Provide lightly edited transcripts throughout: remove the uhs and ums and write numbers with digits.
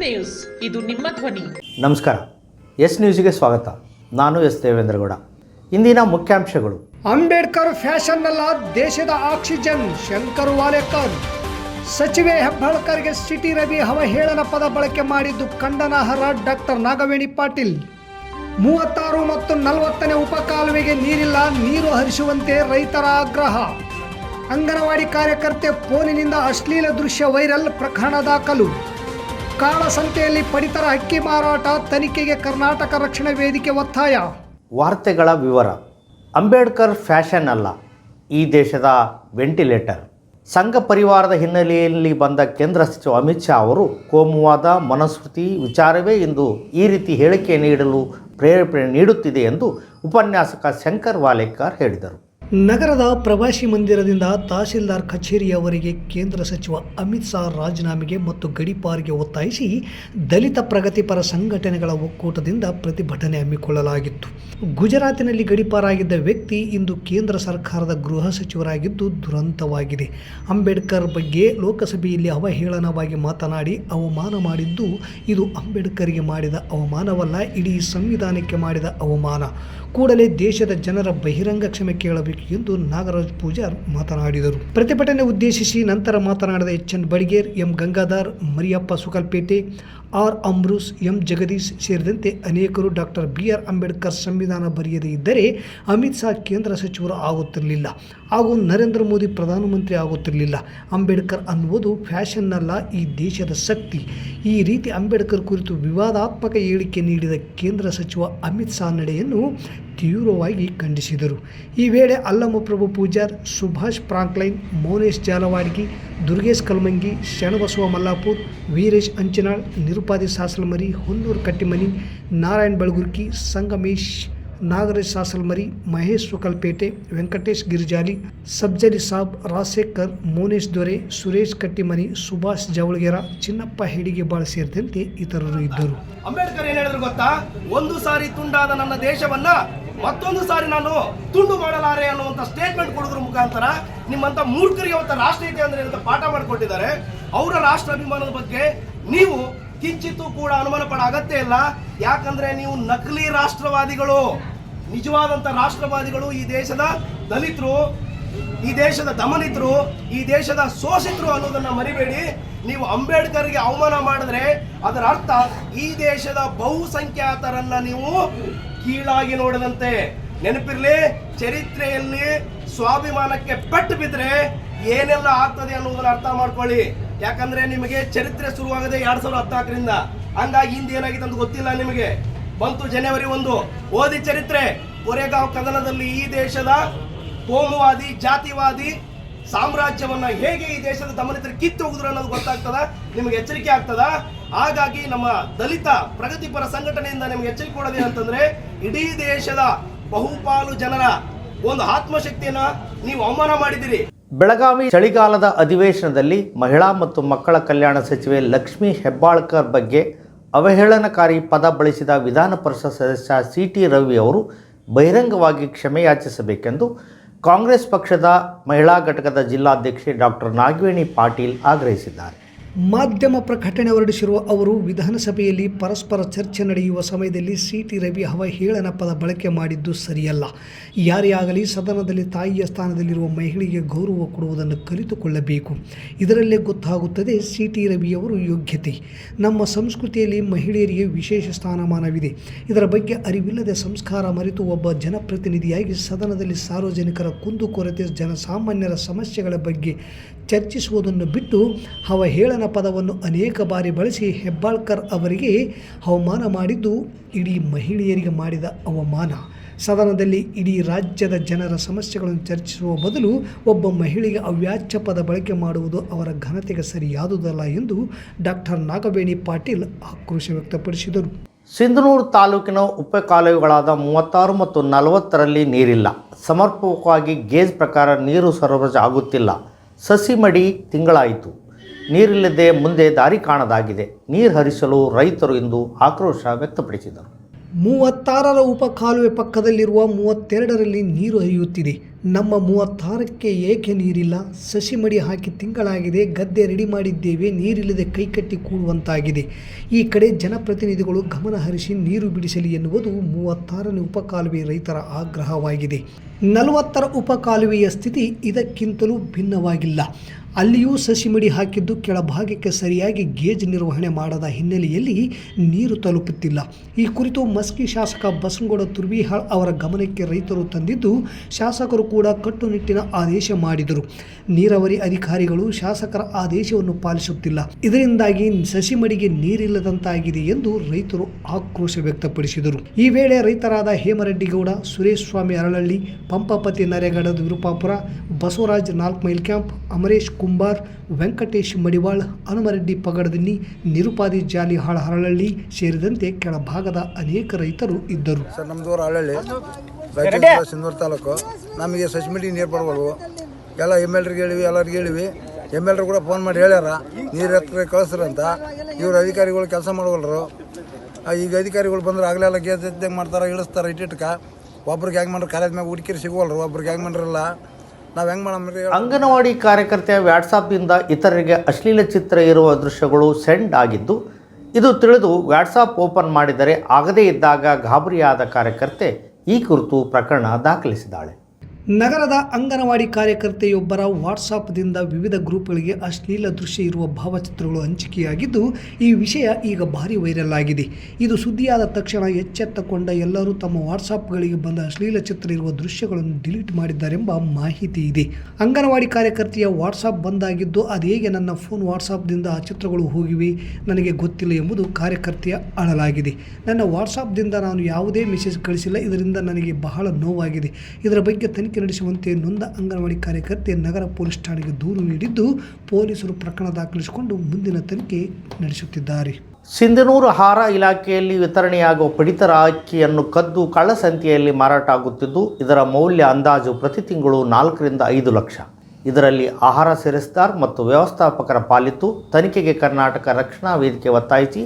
News, ಇದು ನಿಮ್ಮ ಧ್ವನಿ. ನಮಸ್ಕಾರ. ಎಸ್ ನ್ಯೂಸ್ಗೆ ಸ್ವಾಗತ. ನಾನು ಎಸ್ ದೇವೇಂದ್ರಗೌಡ. ಇಂದಿನ ಮುಖ್ಯಾಂಶಗಳು. ಅಂಬೇಡ್ಕರ್ ಫ್ಯಾಷನ್ ಅಲ್ಲ, ದೇಶದ ಆಕ್ಸಿಜನ್. ಶಂಕರ್ ವಾಲೇಕರ್. ಸಚಿವೆ ಹೆಬ್ಬಾಳ್ಕರ್ಗೆ ಸಿಟಿ ರವಿ ಅವಹೇಳನ ಪದ ಬಳಕೆ ಮಾಡಿದ್ದು ಖಂಡನಾರ್ಹ. ಡಾಕ್ಟರ್ ನಾಗವೇಣಿ ಪಾಟೀಲ್. 36 ಮತ್ತು 40ನೇ ಉಪಕಾಲುವೆಗೆ ನೀರಿಲ್ಲ, ನೀರು ಹರಿಸುವಂತೆ ರೈತರ ಆಗ್ರಹ. ಅಂಗನವಾಡಿ ಕಾರ್ಯಕರ್ತೆ ಫೋನಿನಿಂದ ಅಶ್ಲೀಲ ದೃಶ್ಯ ವೈರಲ್, ಪ್ರಕರಣ ದಾಖಲು. ಕಾಳಸಂತೆಯಲ್ಲಿ ಪಡಿತರ ಅಕ್ಕಿ ಮಾರಾಟ ತನಿಖೆಗೆ ಕರ್ನಾಟಕ ರಕ್ಷಣಾ ವೇದಿಕೆ ಒತ್ತಾಯ. ವಾರ್ತೆಗಳ ವಿವರ. ಅಂಬೇಡ್ಕರ್ ಫ್ಯಾಷನ್ ಅಲ್ಲ, ಈ ದೇಶದ ವೆಂಟಿಲೇಟರ್. ಸಂಘ ಪರಿವಾರದ ಹಿನ್ನೆಲೆಯಲ್ಲಿ ಬಂದ ಕೇಂದ್ರ ಸಚಿವ ಅಮಿತ್ ಶಾ ಅವರು ಕೋಮುವಾದ ಮನುಸ್ಮೃತಿ ವಿಚಾರವೇ ಇಂದು ಈ ರೀತಿ ಹೇಳಿಕೆ ನೀಡಲು ಪ್ರೇರೇಪಣೆ ನೀಡುತ್ತಿದೆ ಎಂದು ಉಪನ್ಯಾಸಕ ಶಂಕರ್ ವಾಲೇಕರ್ ಹೇಳಿದರು. ನಗರದ ಪ್ರವಾಸಿ ಮಂದಿರದಿಂದ ತಹಸೀಲ್ದಾರ್ ಕಚೇರಿಯವರೆಗೆ ಕೇಂದ್ರ ಸಚಿವ ಅಮಿತ್ ಶಾ ರಾಜೀನಾಮೆಗೆ ಮತ್ತು ಗಡೀಪಾರಿಗೆ ಒತ್ತಾಯಿಸಿ ದಲಿತ ಪ್ರಗತಿಪರ ಸಂಘಟನೆಗಳ ಒಕ್ಕೂಟದಿಂದ ಪ್ರತಿಭಟನೆ ಹಮ್ಮಿಕೊಳ್ಳಲಾಗಿತ್ತು. ಗುಜರಾತಿನಲ್ಲಿ ಗಡೀಪಾರಾಗಿದ್ದ ವ್ಯಕ್ತಿ ಇಂದು ಕೇಂದ್ರ ಸರ್ಕಾರದ ಗೃಹ ಸಚಿವರಾಗಿದ್ದು ದುರಂತವಾಗಿದೆ. ಅಂಬೇಡ್ಕರ್ ಬಗ್ಗೆ ಲೋಕಸಭೆಯಲ್ಲಿ ಅವಹೇಳನವಾಗಿ ಮಾತನಾಡಿ ಅವಮಾನ ಮಾಡಿದ್ದು ಇದು ಅಂಬೇಡ್ಕರ್ಗೆ ಮಾಡಿದ ಅವಮಾನವಲ್ಲ, ಇಡೀ ಸಂವಿಧಾನಕ್ಕೆ ಮಾಡಿದ ಅವಮಾನ. ಕೂಡಲೇ ದೇಶದ ಜನರ ಬಹಿರಂಗ ಕ್ಷಮೆ ಕೇಳಬೇಕು ಎಂದು ನಾಗರಾಜ್ ಪೂಜಾರ್ ಮಾತನಾಡಿದರು. ಪ್ರತಿಭಟನೆ ಉದ್ದೇಶಿಸಿ ನಂತರ ಮಾತನಾಡಿದ H N. Badiger, M. Gangadhar, Mariyappa Sukalpete, R. Amroos, M. Jagadish ಸೇರಿದಂತೆ ಅನೇಕರು ಡಾಕ್ಟರ್ ಬಿ.ಆರ್. ಅಂಬೇಡ್ಕರ್ ಸಂವಿಧಾನ ಬರೆಯದೇ ಇದ್ದರೆ ಅಮಿತ್ ಶಾ ಕೇಂದ್ರ ಸಚಿವರು ಆಗುತ್ತಿರಲಿಲ್ಲ ಹಾಗೂ ನರೇಂದ್ರ ಮೋದಿ ಪ್ರಧಾನಮಂತ್ರಿ ಆಗುತ್ತಿರಲಿಲ್ಲ. ಅಂಬೇಡ್ಕರ್ ಅನ್ನುವುದು ಫ್ಯಾಷನ್ ಅಲ್ಲ, ಈ ದೇಶದ ಶಕ್ತಿ. ಈ ರೀತಿ ಅಂಬೇಡ್ಕರ್ ಕುರಿತು ವಿವಾದಾತ್ಮಕ ಹೇಳಿಕೆ ನೀಡಿದ ಕೇಂದ್ರ ಸಚಿವ ಅಮಿತ್ ಶಾ ನಡೆಯನ್ನು ತೀವ್ರವಾಗಿ ಖಂಡಿಸಿದರು. ಈ ವೇಳೆ ಅಲ್ಲಮಪ್ರಭು ಪೂಜಾರ್, ಸುಭಾಷ್ ಫ್ರಾಂಕ್ಲೈನ್, ಮೌನೇಶ್ ಜಾಲವಾಡ್ಗಿ, ದುರ್ಗೇಶ್ ಕಲ್ಮಂಗಿ, ಶರಣಬಸವ ಮಲ್ಲಾಪುರ್, ವೀರೇಶ್ ಅಂಚನಾಳ್, ನಿರುಪಾದಿ ಸಾಸಲಮರಿ, ಹೊನ್ನೂರು ಕಟ್ಟಿಮನಿ, ನಾರಾಯಣ್ ಬೆಳಗುರ್ಕಿ, ಸಂಗಮೇಶ್, ನಾಗರಾಜ್ ಸಾಸಲಮರಿ, ಮಹೇಶ್ ಸುಕಲ್ಪೇಟೆ, ವೆಂಕಟೇಶ್ ಗಿರಿಜಾಲಿ, ಸಬ್ಜಲಿ ಸಾಬ್, ರಾಜಶೇಖರ್, ಮೌನೇಶ್ ದೊರೆ, ಸುರೇಶ್ ಕಟ್ಟಿಮನಿ, ಸುಭಾಷ್ ಜವಳಗೇರ, ಚಿನ್ನಪ್ಪ ಹೆಡಿಗೆಬಾಳ್ ಸೇರಿದಂತೆ ಇತರರು ಇದ್ದರು. ಅಂಬೇಡ್ಕರ್ ಏನ್ ಹೇಳಿದ್ರು ಗೊತ್ತಾ? ಒಂದು ಸಾರಿ ತುಂಡಾದ ನನ್ನ ದೇಶವನ್ನ ಮತ್ತೊಂದು ಸಾರಿ ನಾನು ತುಂಡು ಮಾಡಲಾರೆ ಅನ್ನುವಂತ ಸ್ಟೇಟ್ಮೆಂಟ್ ಕೊಡೋದ್ರ ಮುಖಾಂತರ ನಿಮ್ಮಂತ ಮೂರ್ಖರಿಗೆ ಅವತ್ತ ರಾಷ್ಟ್ರೀಯತೆ ಅಂದ್ರೆ ಅಂತ ಪಾಠ ಮಾಡಿಕೊಟ್ಟಿದ್ದಾರೆ. ಅವರ ರಾಷ್ಟ್ರ ಅಭಿಮಾನದ ಬಗ್ಗೆ ನೀವು ಕಿಂಚಿತ್ತೂ ಕೂಡ ಅನುಮಾನ ಪಡೋ ಅಗತ್ಯ ಇಲ್ಲ. ಯಾಕಂದ್ರೆ ನೀವು ನಕಲಿ ರಾಷ್ಟ್ರವಾದಿಗಳು. ನಿಜವಾದಂತ ರಾಷ್ಟ್ರವಾದಿಗಳು ಈ ದೇಶದ ದಲಿತರು, ಈ ದೇಶದ ದಮನಿತರು, ಈ ದೇಶದ ಶೋಷಿತರು ಅನ್ನೋದನ್ನ ಮರಿಬೇಡಿ. ನೀವು ಅಂಬೇಡ್ಕರ್ಗೆ ಅವಮಾನ ಮಾಡಿದ್ರೆ ಅದರ ಅರ್ಥ ಈ ದೇಶದ ಬಹುಸಂಖ್ಯಾತರನ್ನ ನೀವು ಕೀಳಾಗಿ ನೋಡದಂತೆ. ನೆನಪಿರ್ಲಿ, ಚರಿತ್ರೆಯಲ್ಲಿ ಸ್ವಾಭಿಮಾನಕ್ಕೆ ಪೆಟ್ಟು ಬಿದ್ರೆ ಏನೆಲ್ಲ ಆಗ್ತದೆ ಅನ್ನೋದನ್ನ ಅರ್ಥ ಮಾಡ್ಕೊಳ್ಳಿ. ಯಾಕಂದ್ರೆ ನಿಮಗೆ ಚರಿತ್ರೆ ಶುರುವಾಗದೆ 2014ರಿಂದ, ಹಂಗಾಗಿ ಹಿಂದೆ ಏನಾಗಿದೆ ಅಂತ ಗೊತ್ತಿಲ್ಲ ನಿಮಗೆ. ಬಂತು ಜನವರಿ 1, ಓದಿ ಚರಿತ್ರೆ. ಕೊರೆಗಾಂವ್ ಕದನದಲ್ಲಿ ಈ ದೇಶದ ಕೋಮುವಾದಿ, ಜಾತಿವಾದಿ ಸಾಮ್ರಾಜ್ಯವನ್ನ ಹೇಗೆ ಈ ದೇಶದ ದಮನಿತರು ಕಿತ್ತು ಹೋಗುದ್ರು ಅನ್ನೋದು ಗೊತ್ತಾಗ್ತದ, ನಿಮಗೆ ಎಚ್ಚರಿಕೆ ಆಗ್ತದ. ಹಾಗಾಗಿ ನಮ್ಮ ದಲಿತ ಪ್ರಗತಿಪರ ಸಂಘಟನೆಯಿಂದ ನಿಮಗೆ ಎಚ್ಚರಿಕೆ ಕೊಡೋದೇ ಅಂತಂದ್ರೆ, ಇಡೀ ದೇಶದ ಬಹುಪಾಲು ಜನರ ಒಂದು ಆತ್ಮಶಕ್ತಿಯನ್ನ ನೀವು ಅವಮಾನ ಮಾಡಿದಿರಿ. ಬೆಳಗಾವಿ ಚಳಿಗಾಲದ ಅಧಿವೇಶನದಲ್ಲಿ ಮಹಿಳಾ ಮತ್ತು ಮಕ್ಕಳ ಕಲ್ಯಾಣ ಸಚಿವೆ ಲಕ್ಷ್ಮೀ ಹೆಬ್ಬಾಳ್ಕರ್ ಬಗ್ಗೆ ಅವಹೇಳನಕಾರಿ ಪದ ಬಳಸಿದ ವಿಧಾನ ಪರಿಷತ್ ಸದಸ್ಯ ಸಿ.ಟಿ. ರವಿ ಅವರು ಬಹಿರಂಗವಾಗಿ ಕ್ಷಮೆಯಾಚಿಸಬೇಕೆಂದು ಕಾಂಗ್ರೆಸ್ ಪಕ್ಷದ ಮಹಿಳಾ ಘಟಕದ ಜಿಲ್ಲಾಧ್ಯಕ್ಷೆ ಡಾಕ್ಟರ್ ನಾಗವೇಣಿ ಪಾಟೀಲ್ ಆಗ್ರಹಿಸಿದ್ದಾರೆ. ಮಾಧ್ಯಮ ಪ್ರಕಟಣೆ ಹೊರಡಿಸಿರುವ ಅವರು ವಿಧಾನಸಭೆಯಲ್ಲಿ ಪರಸ್ಪರ ಚರ್ಚೆ ನಡೆಯುವ ಸಮಯದಲ್ಲಿ ಸಿ.ಟಿ. ರವಿ ಅವಹೇಳನ ಪದ ಬಳಕೆ ಮಾಡಿದ್ದು ಸರಿಯಲ್ಲ. ಯಾರೇ ಆಗಲಿ ಸದನದಲ್ಲಿ ತಾಯಿಯ ಸ್ಥಾನದಲ್ಲಿರುವ ಮಹಿಳೆಗೆ ಗೌರವ ಕೊಡುವುದನ್ನು ಕಲಿತುಕೊಳ್ಳಬೇಕು. ಇದರಲ್ಲೇ ಗೊತ್ತಾಗುತ್ತದೆ ಸಿ.ಟಿ. ರವಿಯವರು ಯೋಗ್ಯತೆ. ನಮ್ಮ ಸಂಸ್ಕೃತಿಯಲ್ಲಿ ಮಹಿಳೆಯರಿಗೆ ವಿಶೇಷ ಸ್ಥಾನಮಾನವಿದೆ. ಇದರ ಬಗ್ಗೆ ಅರಿವಿಲ್ಲದೆ ಸಂಸ್ಕಾರ ಮರೆತು ಒಬ್ಬ ಜನಪ್ರತಿನಿಧಿಯಾಗಿ ಸದನದಲ್ಲಿ ಸಾರ್ವಜನಿಕರ ಕುಂದುಕೊರತೆ, ಜನಸಾಮಾನ್ಯರ ಸಮಸ್ಯೆಗಳ ಬಗ್ಗೆ ಚರ್ಚಿಸುವುದನ್ನು ಬಿಟ್ಟು ಅವಹೇಳನ ಪದವನ್ನು ಅನೇಕ ಬಾರಿ ಬಳಸಿ ಹೆಬ್ಬಾಳ್ಕರ್ ಅವರಿಗೆ ಅವಮಾನ ಮಾಡಿದ್ದು ಇಡೀ ಮಹಿಳೆಯರಿಗೆ ಮಾಡಿದ ಅವಮಾನ. ಸದನದಲ್ಲಿ ಇಡೀ ರಾಜ್ಯದ ಜನರ ಸಮಸ್ಯೆಗಳನ್ನು ಚರ್ಚಿಸುವ ಬದಲು ಒಬ್ಬ ಮಹಿಳೆಗೆ ಅವ್ಯಾಚ್ಯ ಪದ ಬಳಕೆ ಮಾಡುವುದು ಅವರ ಘನತೆಗೆ ಸರಿಯಾದುದಲ್ಲ ಎಂದು ಡಾಕ್ಟರ್ ನಾಗವೇಣಿ ಪಾಟೀಲ್ ಆಕ್ರೋಶ ವ್ಯಕ್ತಪಡಿಸಿದರು. ಸಿಂಧನೂರು ತಾಲೂಕಿನ ಉಪಕಾಲುವೆಗಳಾದ 36 ಮತ್ತು 40ರಲ್ಲಿ ನೀರಿಲ್ಲ. ಸಮರ್ಪಕವಾಗಿ ಗೇಜ್ ಪ್ರಕಾರ ನೀರು ಸರಬರಾಜು ಆಗುತ್ತಿಲ್ಲ. ಸಸಿ ಮಡಿ ತಿಂಗಳಾಯಿತು, ನೀರಿಲ್ಲದೆ ಮುಂದೆ ದಾರಿ ಕಾಣದಾಗಿದೆ. ನೀರು ಹರಿಸಲು ರೈತರು ಇಂದು ಆಕ್ರೋಶ ವ್ಯಕ್ತಪಡಿಸಿದರು. 36ರ ಉಪಕಾಲುವೆ ಪಕ್ಕದಲ್ಲಿರುವ 32ರಲ್ಲಿ ನೀರು ಹರಿಯುತ್ತಿದೆ. ನಮ್ಮ 36ಕ್ಕೆ ಏಕೆ ನೀರಿಲ್ಲ? ಸಸಿ ಮಡಿ ಹಾಕಿ ತಿಂಗಳಾಗಿದೆ, ಗದ್ದೆ ರೆಡಿ ಮಾಡಿದ್ದೇವೆ, ನೀರಿಲ್ಲದೆ ಕೈಕಟ್ಟಿ ಕೂಡುವಂತಾಗಿದೆ. ಈ ಕಡೆ ಜನಪ್ರತಿನಿಧಿಗಳು ಗಮನ ಹರಿಸಿ ನೀರು ಬಿಡಿಸಲಿ ಎನ್ನುವುದು 36ನೇ ಉಪಕಾಲುವೆ ರೈತರ ಆಗ್ರಹವಾಗಿದೆ. 40ರ ಉಪಕಾಲುವೆಯ ಸ್ಥಿತಿ ಇದಕ್ಕಿಂತಲೂ ಭಿನ್ನವಾಗಿಲ್ಲ. ಅಲ್ಲಿಯೂ ಸಸಿ ಮಡಿ ಹಾಕಿದ್ದು ಕೆಳಭಾಗಕ್ಕೆ ಸರಿಯಾಗಿ ಗೇಜ್ ನಿರ್ವಹಣೆ ಮಾಡದ ಹಿನ್ನೆಲೆಯಲ್ಲಿ ನೀರು ತಲುಪುತ್ತಿಲ್ಲ. ಈ ಕುರಿತು ಮಸ್ಕಿ ಶಾಸಕ ಬಸನಗೌಡ ತುರ್ವಿಹಾಳ್ ಅವರ ಗಮನಕ್ಕೆ ರೈತರು ತಂದಿದ್ದು, ಶಾಸಕರು ಕೂಡ ಕಟ್ಟುನಿಟ್ಟಿನ ಆದೇಶ ಮಾಡಿದರು. ನೀರಾವರಿ ಅಧಿಕಾರಿಗಳು ಶಾಸಕರ ಆದೇಶವನ್ನು ಪಾಲಿಸುತ್ತಿಲ್ಲ. ಇದರಿಂದಾಗಿ ಸಸಿ ಮಡಿಗೆ ನೀರಿಲ್ಲದಂತಾಗಿದೆ ಎಂದು ರೈತರು ಆಕ್ರೋಶ ವ್ಯಕ್ತಪಡಿಸಿದರು. ಈ ವೇಳೆ ರೈತರಾದ ಹೇಮರೆಡ್ಡಿಗೌಡ, ಸುರೇಶ್ ಸ್ವಾಮಿ ಅರಳಳ್ಳಿ, ಪಂಪಪತಿ ನರೇಗಡದ ವಿರುಪಾಪುರ, ಬಸವರಾಜ್ 4 ಮೈಲ್ ಕ್ಯಾಂಪ್, ಅಮರೇಶ್ ಕುಂಬಾರ್, ವೆಂಕಟೇಶ್ ಮಡಿವಾಳ್, ಹನುಮರೆಡ್ಡಿ ಪಗಡದಿನ್ನಿ, ನಿರುಪಾದಿ ಜಾಲಿಹಾಳ್ ಹರಳಳ್ಳಿ ಸೇರಿದಂತೆ ಕೆಳಭಾಗದ ಅನೇಕ ರೈತರು ಇದ್ದರು. ಸರ್, ನಮ್ಮದೂರು ಹರಳಳ್ಳಿ, ಸಿಂಧೂರು ತಾಲೂಕು. ನಮಗೆ ಸಸಿಮಿಡಿ ನೀರು ಬರಬಲ್ವು. ಎಲ್ಲ MLರಿಗೆ ಹೇಳಿವಿ, ಎಲ್ಲರಿಗೆ ಹೇಳಿವಿ. MLರು ಕೂಡ ಫೋನ್ ಮಾಡಿ ಹೇಳ್ಯಾರ ನೀರು ಎತ್ತರ ಕಳಿಸ್ರಂತ. ಇವ್ರು ಅಧಿಕಾರಿಗಳು ಕೆಲಸ ಮಾಡವಲ್ರು. ಈಗ ಅಧಿಕಾರಿಗಳು ಬಂದ್ರೆ ಆಗಲೆಲ್ಲ ಗೇಜ್ ಎದ್ದಂಗೆ ಮಾಡ್ತಾರೆ, ಇಳಿಸ್ತಾರೆ ಇಟ್ಟಿಟ್ಕ. ಒಬ್ರಿಗೆ ಹೆಂಗೆ ಮಾಡ್ರೆ ಕಾಲೇಜ್ ಮ್ಯಾಗ ಹುಡುಕಿರಿ ಸಿಗೋಲ್ರು, ಒಬ್ರಿಗೆ ಹೆಂಗೆ ಮಾಡ್ರಲ್ಲ. ನಾವು ಹೆಂಗೆ ಮಾಡಮ್ರಿ? ಅಂಗನವಾಡಿ ಕಾರ್ಯಕರ್ತೆಯ ವ್ಯಾಟ್ಸಾಪ್ನಿಂದ ಇತರರಿಗೆ ಅಶ್ಲೀಲ ಚಿತ್ರ ಇರುವ ದೃಶ್ಯಗಳು ಸೆಂಡ್ ಆಗಿದ್ದು, ಇದು ತಿಳಿದು ವ್ಯಾಟ್ಸಾಪ್ ಓಪನ್ ಮಾಡಿದರೆ ಆಗದೇ ಇದ್ದಾಗ ಗಾಬರಿಯಾದ ಕಾರ್ಯಕರ್ತೆ ಈ ಕುರಿತು ಪ್ರಕರಣ ದಾಖಲಿಸಿದ್ದಾಳೆ. ನಗರದ ಅಂಗನವಾಡಿ ಕಾರ್ಯಕರ್ತೆಯೊಬ್ಬರ ವಾಟ್ಸಾಪ್ದಿಂದ ವಿವಿಧ ಗ್ರೂಪ್ಗಳಿಗೆ ಅಶ್ಲೀಲ ದೃಶ್ಯ ಇರುವ ಭಾವಚಿತ್ರಗಳು ಹಂಚಿಕೆಯಾಗಿದ್ದು, ಈ ವಿಷಯ ಈಗ ಭಾರಿ ವೈರಲ್ ಆಗಿದೆ. ಇದು ಸುದ್ದಿಯಾದ ತಕ್ಷಣ ಎಚ್ಚೆತ್ತುಕೊಂಡ ಎಲ್ಲರೂ ತಮ್ಮ ವಾಟ್ಸಾಪ್ಗಳಿಗೆ ಬಂದ ಅಶ್ಲೀಲ ಚಿತ್ರ ಇರುವ ದೃಶ್ಯಗಳನ್ನು ಡಿಲೀಟ್ ಮಾಡಿದ್ದಾರೆಂಬ ಮಾಹಿತಿ ಇದೆ. ಅಂಗನವಾಡಿ ಕಾರ್ಯಕರ್ತೆಯ ವಾಟ್ಸಾಪ್ ಬಂದಾಗಿದ್ದು, ಅದು ಹೇಗೆ ನನ್ನ ಫೋನ್ ವಾಟ್ಸಾಪ್ದಿಂದ ಆ ಚಿತ್ರಗಳು ಹೋಗಿವೆ ನನಗೆ ಗೊತ್ತಿಲ್ಲ ಎಂಬುದು ಕಾರ್ಯಕರ್ತೆಯ ಅಳಲಾಗಿದೆ. ನನ್ನ ವಾಟ್ಸಾಪ್ದಿಂದ ನಾನು ಯಾವುದೇ ಮೆಸೇಜ್ ಕಳಿಸಿಲ್ಲ, ಇದರಿಂದ ನನಗೆ ಬಹಳ ನೋವಾಗಿದೆ. ಇದರ ಬಗ್ಗೆ ತನಿಖೆ ನಡೆಸುವಂತೆ ನೊಂದ ಅಂಗನವಾಡಿ ಕಾರ್ಯಕರ್ತೆ ನಗರ ಪೊಲೀಸ್ ಠಾಣೆಗೆ ದೂರು ನೀಡಿದ್ದು, ಪೊಲೀಸರು ಪ್ರಕರಣ ದಾಖಲಿಸಿಕೊಂಡು ಮುಂದಿನ ತನಿಖೆ ನಡೆಸುತ್ತಿದ್ದಾರೆ. ಸಿಂಧನೂರು ಆಹಾರ ಇಲಾಖೆಯಲ್ಲಿ ವಿತರಣೆಯಾಗುವ ಪಡಿತರ ಅಕ್ಕಿಯನ್ನು ಕದ್ದು ಕಳ್ಳಸಂತೆಯಲ್ಲಿ ಮಾರಾಟ ಆಗುತ್ತಿದ್ದು, ಇದರ ಮೌಲ್ಯ ಅಂದಾಜು ಪ್ರತಿ ತಿಂಗಳು 4 ರಿಂದ 5 ಲಕ್ಷ. ಇದರಲ್ಲಿ ಆಹಾರ ಸೇರಿಸ್ದಾರ್ ಮತ್ತು ವ್ಯವಸ್ಥಾಪಕರ ಪಾಲಿತ್ತು. ತನಿಖೆಗೆ ಕರ್ನಾಟಕ ರಕ್ಷಣಾ ವೇದಿಕೆ ಒತ್ತಾಯಿಸಿ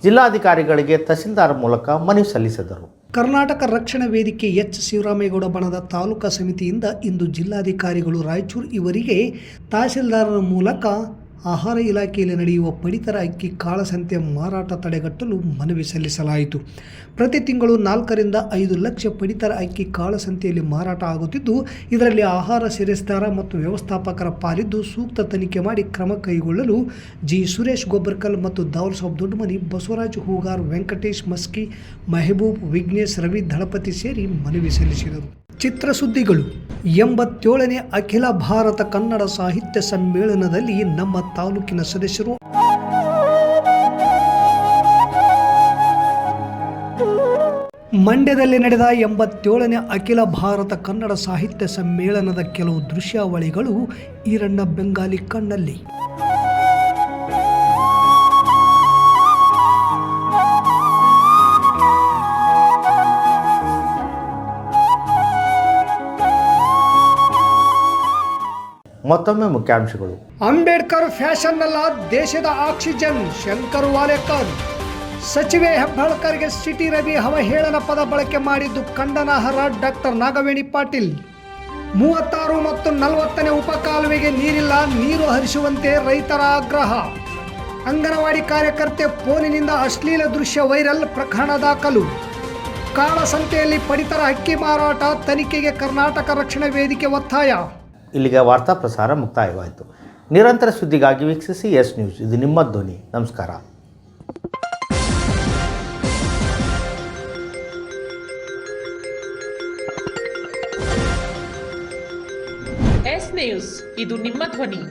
ಜಿಲ್ಲಾಧಿಕಾರಿಗಳಿಗೆ ತಹಸೀಲ್ದಾರ್ ಮೂಲಕ ಮನವಿ ಸಲ್ಲಿಸಿದರು. ಕರ್ನಾಟಕ ರಕ್ಷಣಾ ವೇದಿಕೆ ಎಚ್ ಶಿವರಾಮೇಗೌಡ ಬಣದ ತಾಲೂಕಾ ಸಮಿತಿಯಿಂದ ಇಂದು ಜಿಲ್ಲಾಧಿಕಾರಿಗಳು ರಾಯಚೂರು ಇವರಿಗೆ ತಹಸೀಲ್ದಾರರ ಮೂಲಕ ಆಹಾರ ಇಲಾಖೆಯಲ್ಲಿ ನಡೆಯುವ ಪಡಿತರ ಅಕ್ಕಿ ಕಾಳಸಂತೆ ಮಾರಾಟ ತಡೆಗಟ್ಟಲು ಮನವಿ ಸಲ್ಲಿಸಲಾಯಿತು. ಪ್ರತಿ ತಿಂಗಳು 4 ರಿಂದ 5 ಲಕ್ಷ ಪಡಿತರ ಅಕ್ಕಿ ಕಾಳಸಂತೆಯಲ್ಲಿ ಮಾರಾಟ ಆಗುತ್ತಿದ್ದು, ಇದರಲ್ಲಿ ಆಹಾರ ಸೇರಿಸ್ದಾರ ಮತ್ತು ವ್ಯವಸ್ಥಾಪಕರ ಪಾಲಿದ್ದು, ಸೂಕ್ತ ತನಿಖೆ ಮಾಡಿ ಕ್ರಮ ಕೈಗೊಳ್ಳಲು ಜಿ. ಸುರೇಶ್ ಗೊಬ್ಬರ್ಕಲ್ ಮತ್ತು ದಾವಲ್ ಸಾಬ್ ದೊಡ್ಡಮನಿ, ಬಸವರಾಜ್ ಹೂಗಾರ್, ವೆಂಕಟೇಶ್ ಮಸ್ಕಿ, ಮೆಹಬೂಬ್, ವಿಘ್ನೇಶ್, ರವಿ ದಳಪತಿ ಸೇರಿ ಮನವಿ ಸಲ್ಲಿಸಿದರು. ಚಿತ್ರಸುದ್ದಿಗಳು 87ನೇ ಅಖಿಲ ಭಾರತ ಕನ್ನಡ ಸಾಹಿತ್ಯ ಸಮ್ಮೇಳನದಲ್ಲಿ ನಮ್ಮ ತಾಲೂಕಿನ ಸದಸ್ಯರು ಮಂಡ್ಯದಲ್ಲಿ ನಡೆದ 87ನೇ ಅಖಿಲ ಭಾರತ ಕನ್ನಡ ಸಾಹಿತ್ಯ ಸಮ್ಮೇಳನದ ಕೆಲವು ದೃಶ್ಯಾವಳಿಗಳು ಈರಣ್ಣ ಬೆಂಗಾಲಿ ಕಣ್ಣಲ್ಲಿ. ಮತ್ತೊಮ್ಮೆ ಮುಖ್ಯಾಂಶಗಳು. ಅಂಬೇಡ್ಕರ್ ಫ್ಯಾಷನ್ ಅಲ್ಲ, ದೇಶದ ಆಕ್ಸಿಜನ್, ಶಂಕರ್ ವಾಲೇಕರ್. ಸಚಿವೆ ಹೆಬ್ಬಾಳ್ಕರ್ಗೆ ಸಿಟಿ ರವಿ ಅವಹೇಳನ ಪದ ಬಳಕೆ ಮಾಡಿದ್ದು ಖಂಡನಾರ್ಹ. ಡಾಕ್ಟರ್ ನಾಗವೇಣಿ ಪಾಟೀಲ್. 36 ಮತ್ತು 40ನೇ ಉಪಕಾಲುವೆಗೆ ನೀರಿಲ್ಲ, ನೀರು ಹರಿಸುವಂತೆ ರೈತರ ಆಗ್ರಹ. ಅಂಗನವಾಡಿ ಕಾರ್ಯಕರ್ತೆ ಫೋನಿನಿಂದ ಅಶ್ಲೀಲ ದೃಶ್ಯ ವೈರಲ್, ಪ್ರಕರಣ ದಾಖಲು. ಕಾಳಸಂತೆಯಲ್ಲಿ ಪಡಿತರ ಅಕ್ಕಿ ಮಾರಾಟ, ತನಿಖೆಗೆ ಕರ್ನಾಟಕ ರಕ್ಷಣಾ ವೇದಿಕೆ ಒತ್ತಾಯ. ಇಲ್ಲಿಗೆ ವಾರ್ತಾ ಪ್ರಸಾರ ಮುಕ್ತಾಯವಾಯಿತು. ನಿರಂತರ ಸುದ್ದಿಗಾಗಿ ವೀಕ್ಷಿಸಿ ಎಸ್ ನ್ಯೂಸ್. ಇದು ನಿಮ್ಮ ಧ್ವನಿ. ನಮಸ್ಕಾರ. ಎಸ್ ನ್ಯೂಸ್, ಇದು ನಿಮ್ಮ ಧ್ವನಿ.